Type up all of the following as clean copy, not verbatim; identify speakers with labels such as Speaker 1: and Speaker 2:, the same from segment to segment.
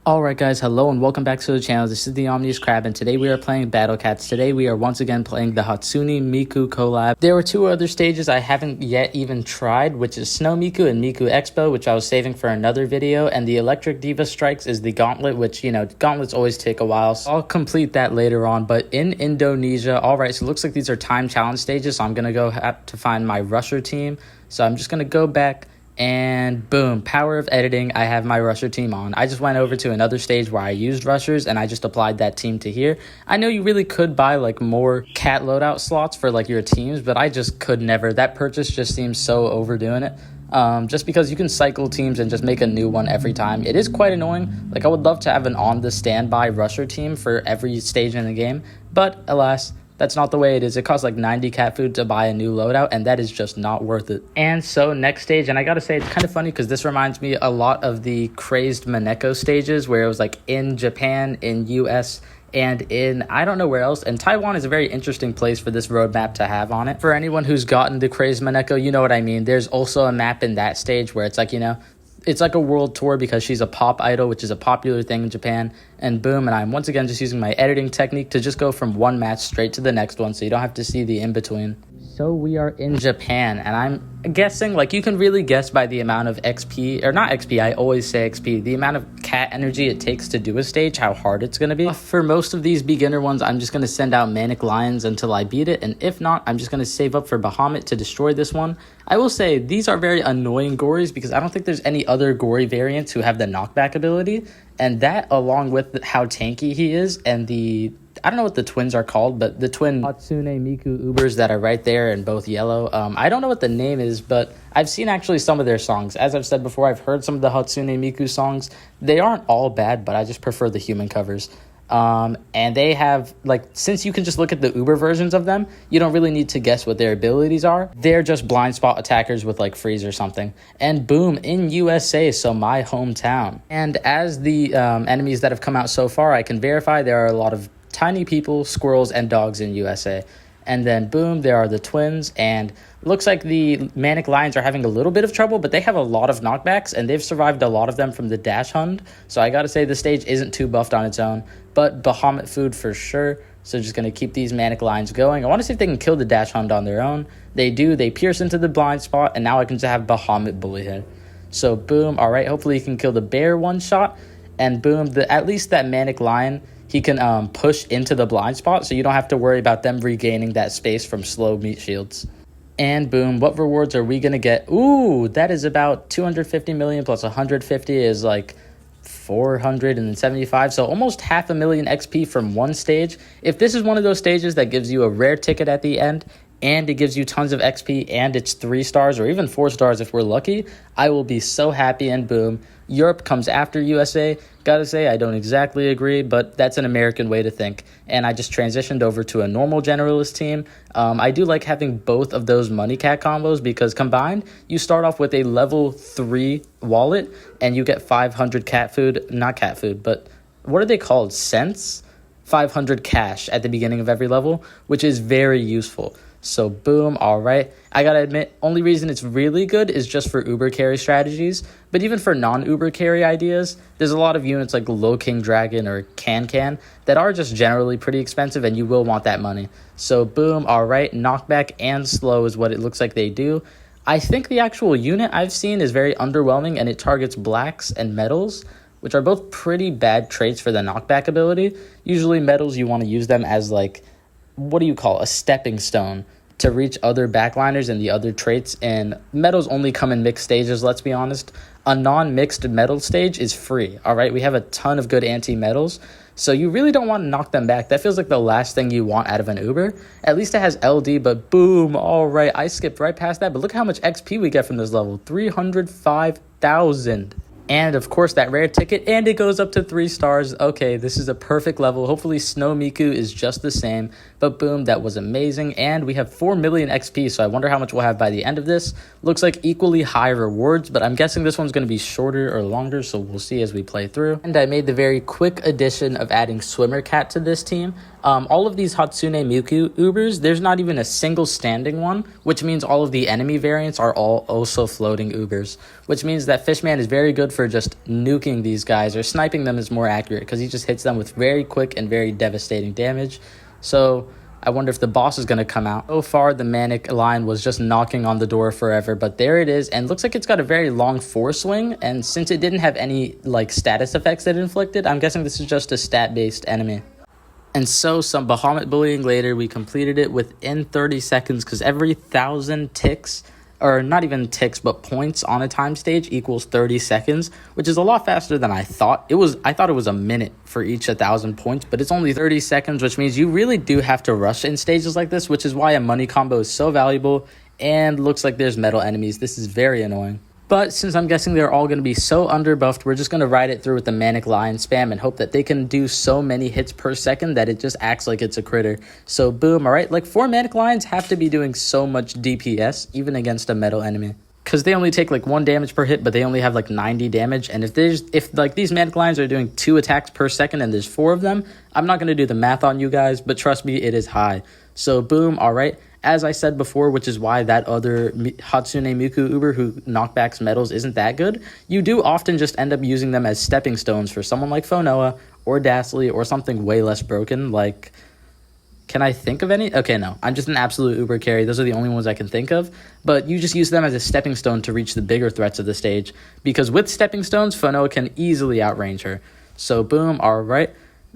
Speaker 1: Alright guys, hello and welcome back to the channel. This is the Omni-Crab and today we are playing Battle Cats. Today we are once again playing the Hatsune Miku collab. There were two other stages I haven't yet even tried, which is Snow Miku and Miku Expo, which I was saving for another video, and the Electric Diva Strikes is the Gauntlet, which, gauntlets always take a while, so I'll complete that later on. But in Indonesia, alright, so it looks like these are time challenge stages, so I'm gonna go have to find my rusher team. So I'm just gonna go back and boom, power of editing, I have my rusher team on. I just went over to another stage where I used rushers and I just applied that team to here. I know you really could buy like more cat loadout slots for like your teams, but I just could never. That purchase just seems so overdoing it. Just because you can cycle teams and just make a new one every time. It is quite annoying. Like, I would love to have an on the standby rusher team for every stage in the game, but alas, that's not the way it is. It costs like 90 cat food to buy a new loadout, and that is just not worth it. And so next stage, and I gotta say, it's kind of funny because this reminds me a lot of the Crazed Maneko stages where it was like in Japan, in US, and in I don't know where else. And Taiwan is a very interesting place for this roadmap to have on it. For anyone who's gotten the Crazed Maneko, you know what I mean. There's also a map in that stage where it's like, it's like a world tour because she's a pop idol, which is a popular thing in Japan. And boom, and I'm once again just using my editing technique to just go from one match straight to the next one, so you don't have to see the in-between. So we are in Japan, and I'm guessing, like, you can really guess by the amount of XP, or not XP, I always say XP, the amount of cat energy it takes to do a stage, how hard it's going to be. For most of these beginner ones, I'm just going to send out Manic Lions until I beat it, and if not, I'm just going to save up for Bahamut to destroy this one. I will say, these are very annoying Gories, because I don't think there's any other Gory variants who have the knockback ability, and that, along with how tanky he is, and I don't know what the twins are called, but the twin Hatsune Miku Ubers that are right there in both yellow. I don't know what the name is, but I've seen actually some of their songs. As I've said before, I've heard some of the Hatsune Miku songs. They aren't all bad, but I just prefer the human covers. And they have, like, since you can just look at the Uber versions of them, you don't really need to guess what their abilities are. They're just blind spot attackers with, like, freeze or something. And boom, in USA, so my hometown. And as the enemies that have come out so far, I can verify there are a lot of tiny people, squirrels, and dogs in USA. And then boom, there are the twins, and looks like the Manic Lions are having a little bit of trouble, but they have a lot of knockbacks, and they've survived a lot of them from the Dash Hunt. So I gotta say, the stage isn't too buffed on its own, but Bahamut food for sure. So just gonna keep these Manic Lions going. I want to see if they can kill the Dash Hunt on their own. They do. They pierce into the blind spot, and now I can just have Bahamut bully here. So boom, all right, hopefully he can kill the bear one shot, and boom, at least that Manic Lion, he can push into the blind spot, so you don't have to worry about them regaining that space from slow meat shields. And boom, what rewards are we going to get? Ooh, that is about 250 million plus 150 is like 475, so almost 500,000 XP from one stage. If this is one of those stages that gives you a rare ticket at the end, and it gives you tons of XP, and it's 3 stars or even 4 stars if we're lucky, I will be so happy. And boom, Europe comes after USA. Gotta say, I don't exactly agree, but that's an American way to think. And I just transitioned over to a normal generalist team. I do like having both of those money cat combos because combined, you start off with a level 3 wallet and you get 500 cat food, not cat food, but what are they called? Cents? 500 cash at the beginning of every level, which is very useful. So boom, all right. I gotta admit, only reason it's really good is just for Uber carry strategies. But even for non-Uber carry ideas, there's a lot of units like Low King Dragon or Can that are just generally pretty expensive, and you will want that money. So boom, all right. Knockback and slow is what it looks like they do. I think the actual unit I've seen is very underwhelming, and it targets blacks and metals, which are both pretty bad traits for the knockback ability. Usually metals, you want to use them as like, what do you call a stepping stone to reach other backliners and the other traits, and metals only come in mixed stages, let's be honest. A non-mixed metal stage is free, all right? We have a ton of good anti-metals, so you really don't want to knock them back. That feels like the last thing you want out of an Uber. At least it has LD, but boom, all right, I skipped right past that, but look how much XP we get from this level, 305,000. And of course that rare ticket, and it goes up to 3 stars. Okay, this is a perfect level. Hopefully Snow Miku is just the same, but boom, that was amazing. And we have 4 million XP, so I wonder how much we'll have by the end of this. Looks like equally high rewards, but I'm guessing this one's going to be shorter or longer, so we'll see as we play through. And I made the very quick addition of adding Swimmer Cat to this team. All of these Hatsune Miku Ubers, there's not even a single standing one, which means all of the enemy variants are all also floating Ubers, which means that Fishman is very good for just nuking these guys, or sniping them is more accurate, because he just hits them with very quick and very devastating damage. So I wonder if the boss is going to come out. So far, the Manic line was just knocking on the door forever, but there it is, and looks like it's got a very long force swing, and since it didn't have any like status effects that it inflicted, I'm guessing this is just a stat-based enemy. And so, some Bahamut bullying later, we completed it within 30 seconds, because every 1,000 ticks, or not even ticks, but points on a time stage equals 30 seconds, which is a lot faster than I thought. I thought it was a minute for each 1,000 points, but it's only 30 seconds, which means you really do have to rush in stages like this, which is why a money combo is so valuable, and looks like there's metal enemies. This is very annoying. But since I'm guessing they're all going to be so underbuffed, we're just going to ride it through with the Manic Lion spam and hope that they can do so many hits per second that it just acts like it's a critter. So boom, all right, like 4 Manic Lions have to be doing so much DPS, even against a metal enemy. Because they only take like 1 damage per hit, but they only have like 90 damage. And if like these Manic Lions are doing 2 attacks per second and there's 4 of them, I'm not going to do the math on you guys, but trust me, it is high. So boom, all right. As I said before, which is why that other Hatsune Miku Uber who knockbacks metals isn't that good, you do often just end up using them as stepping stones for someone like Phonoa or Dastly or something way less broken. Like, can I think of any? Okay, no. I'm just an absolute Uber carry. Those are the only ones I can think of. But you just use them as a stepping stone to reach the bigger threats of the stage. Because with stepping stones, Phonoa can easily outrange her. So boom, all right.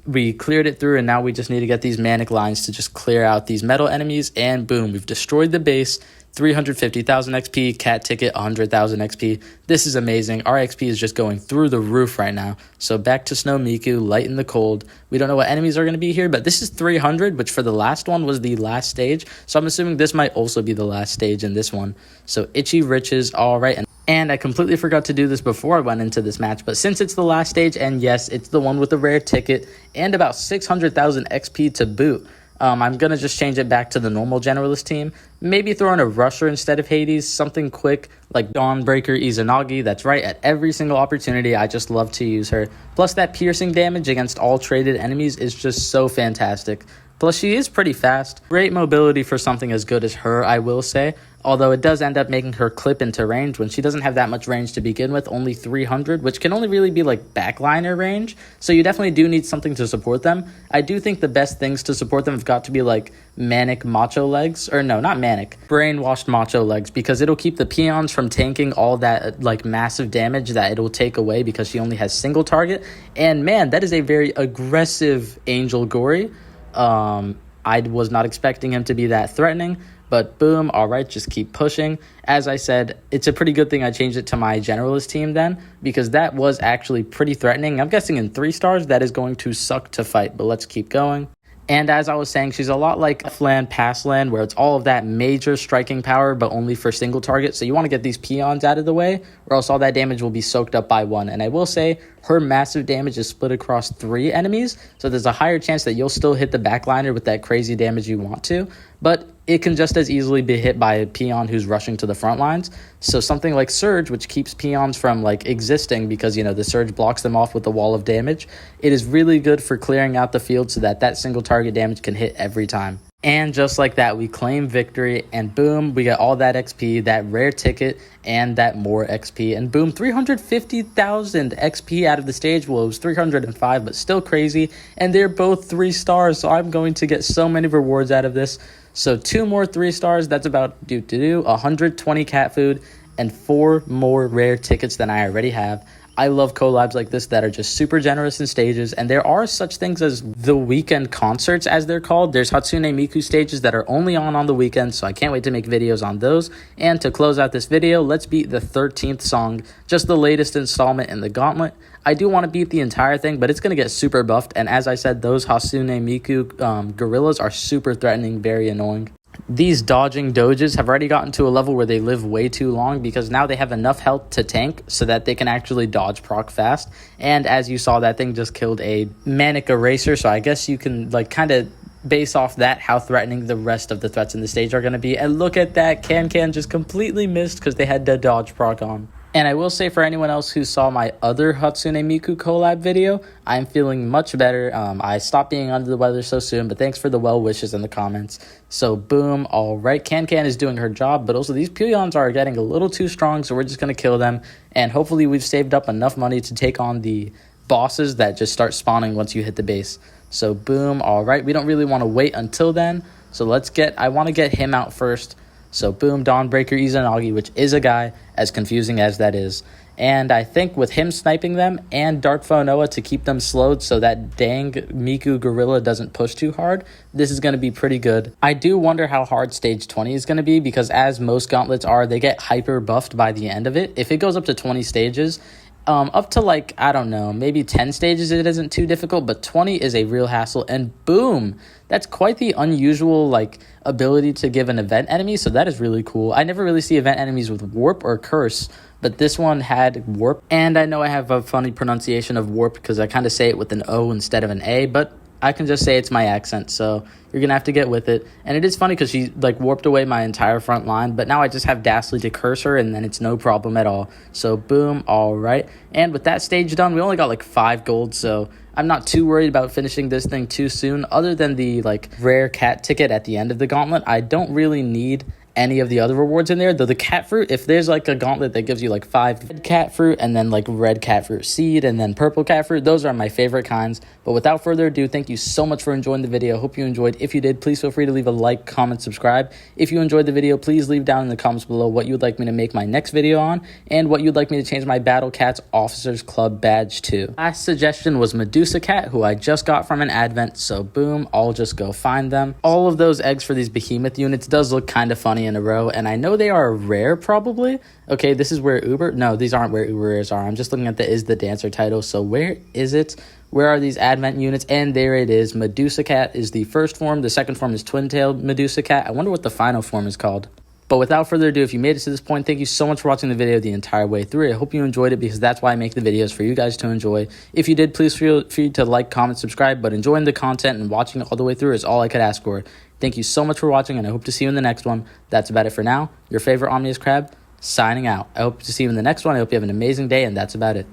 Speaker 1: We cleared it through, and now we just need to get these Manic Lines to just clear out these metal enemies, and boom, we've destroyed the base. 350,000 XP, cat ticket, 100,000 XP. This is amazing. Our XP is just going through the roof right now. So back to Snow Miku, light in the cold. We don't know what enemies are going to be here, but this is 300, which for the last one was the last stage. So I'm assuming this might also be the last stage in this one. So Itchy Riches, all right. And I completely forgot to do this before I went into this match, but since it's the last stage, and yes, it's the one with the rare ticket, and about 600,000 XP to boot, I'm going to just change it back to the normal Generalist team. Maybe throw in a Rusher instead of Hades, something quick like Dawnbreaker Izanagi. That's right, at every single opportunity, I just love to use her. Plus that piercing damage against all traded enemies is just so fantastic. Plus, she is pretty fast. Great mobility for something as good as her, I will say. Although it does end up making her clip into range when she doesn't have that much range to begin with, only 300, which can only really be like backliner range. So you definitely do need something to support them. I do think the best things to support them have got to be like Manic Macho Legs. Or no, not Manic. Brainwashed Macho Legs, because it'll keep the peons from tanking all that like massive damage that it'll take away because she only has single target. And man, that is a very aggressive Angel Gory. I was not expecting him to be that threatening, but boom, all right, just keep pushing. As I said, it's a pretty good thing I changed it to my Generalist team then, because that was actually pretty threatening. I'm guessing in 3 stars, that is going to suck to fight, but let's keep going. And as I was saying, she's a lot like Flan Passland, where it's all of that major striking power, but only for single target. So you want to get these peons out of the way, or else all that damage will be soaked up by 1. And I will say, her massive damage is split across 3 enemies, so there's a higher chance that you'll still hit the backliner with that crazy damage you want to. But it can just as easily be hit by a peon who's rushing to the front lines. So something like Surge, which keeps peons from like existing because, you know, the Surge blocks them off with the wall of damage. It is really good for clearing out the field so that that single target damage can hit every time. And just like that, we claim victory, and boom, we get all that XP, that rare ticket, and that more XP, and boom, 350,000 XP out of the stage. Well, it was 305, but still crazy, and they're both 3 stars, so I'm going to get so many rewards out of this. So 2 more 3 stars, that's about 120 cat food, and 4 more rare tickets than I already have. I love collabs like this that are just super generous in stages, and there are such things as the weekend concerts, as they're called. There's Hatsune Miku stages that are only on the weekend, so I can't wait to make videos on those. And to close out this video, let's beat the 13th song, just the latest installment in the gauntlet. I do want to beat the entire thing, but it's going to get super buffed, and as I said, those Hatsune Miku gorillas are super threatening, very annoying. These dodging doges have already gotten to a level where they live way too long, because now they have enough health to tank so that they can actually dodge proc fast. And as you saw, that thing just killed a Manic Eraser, so I guess you can like kind of base off that how threatening the rest of the threats in the stage are going to be. And look at that, Can just completely missed because they had the dodge proc on. And I will say, for anyone else who saw my other Hatsune Miku collab video, I'm feeling much better. I stopped being under the weather so soon, but thanks for the well wishes in the comments. So boom, all right. Can is doing her job, but also these Pyons are getting a little too strong, so we're just going to kill them. And hopefully we've saved up enough money to take on the bosses that just start spawning once you hit the base. So boom, all right. We don't really want to wait until then. So I want to get him out first. So boom, Dawnbreaker Izanagi, which is a guy, as confusing as that is. And I think with him sniping them and Dark Noah to keep them slowed so that dang Miku Gorilla doesn't push too hard, this is going to be pretty good. I do wonder how hard stage 20 is going to be, because as most gauntlets are, they get hyper buffed by the end of it. If it goes up to 20 stages, up to like, I don't know, maybe 10 stages it isn't too difficult, but 20 is a real hassle. And boom, that's quite the unusual like ability to give an event enemy, so that is really cool. I never really see event enemies with warp or curse, but this one had warp. And I know I have a funny pronunciation of warp because I kind of say it with an O instead of an A, but I can just say it's my accent, so you're gonna have to get with it. And it is funny because she like warped away my entire front line, but now I just have Dastly to curse her, and then it's no problem at all. So boom, all right. And with that stage done, we only got like 5 gold, so I'm not too worried about finishing this thing too soon. Other than the like rare cat ticket at the end of the gauntlet, I don't really need any of the other rewards in there, though the cat fruit, if there's like a gauntlet that gives you like 5 red cat fruit and then like red cat fruit seed and then purple cat fruit, those are my favorite kinds. But without further ado, thank you so much for enjoying the video. Hope you enjoyed. If you did, please feel free to leave a like, comment, subscribe. If you enjoyed the video, please leave down in the comments below what you would like me to make my next video on and what you'd like me to change my Battle Cats Officers Club badge to. Last suggestion was Medusa Cat, who I just got from an advent, so boom, I'll just go find them. All of those eggs for these behemoth units does look kind of funny in a row, and I know they are rare probably. Okay, this is where Uber, no, these aren't where Uber rares are. I'm just looking at the Is the Dancer title. So where is it? Where are these advent units? And there it is. Medusa Cat is the first form. The second form is twin-tailed Medusa Cat. I wonder what the final form is called. But without further ado, if you made it to this point, thank you so much for watching the video the entire way through. I hope you enjoyed it, because that's why I make the videos, for you guys to enjoy. If you did, please feel free to like, comment, subscribe. But enjoying the content and watching it all the way through is all I could ask for. Thank you so much for watching, and I hope to see you in the next one. That's about it for now. Your favorite Omni-Crab, signing out. I hope to see you in the next one. I hope you have an amazing day, and that's about it.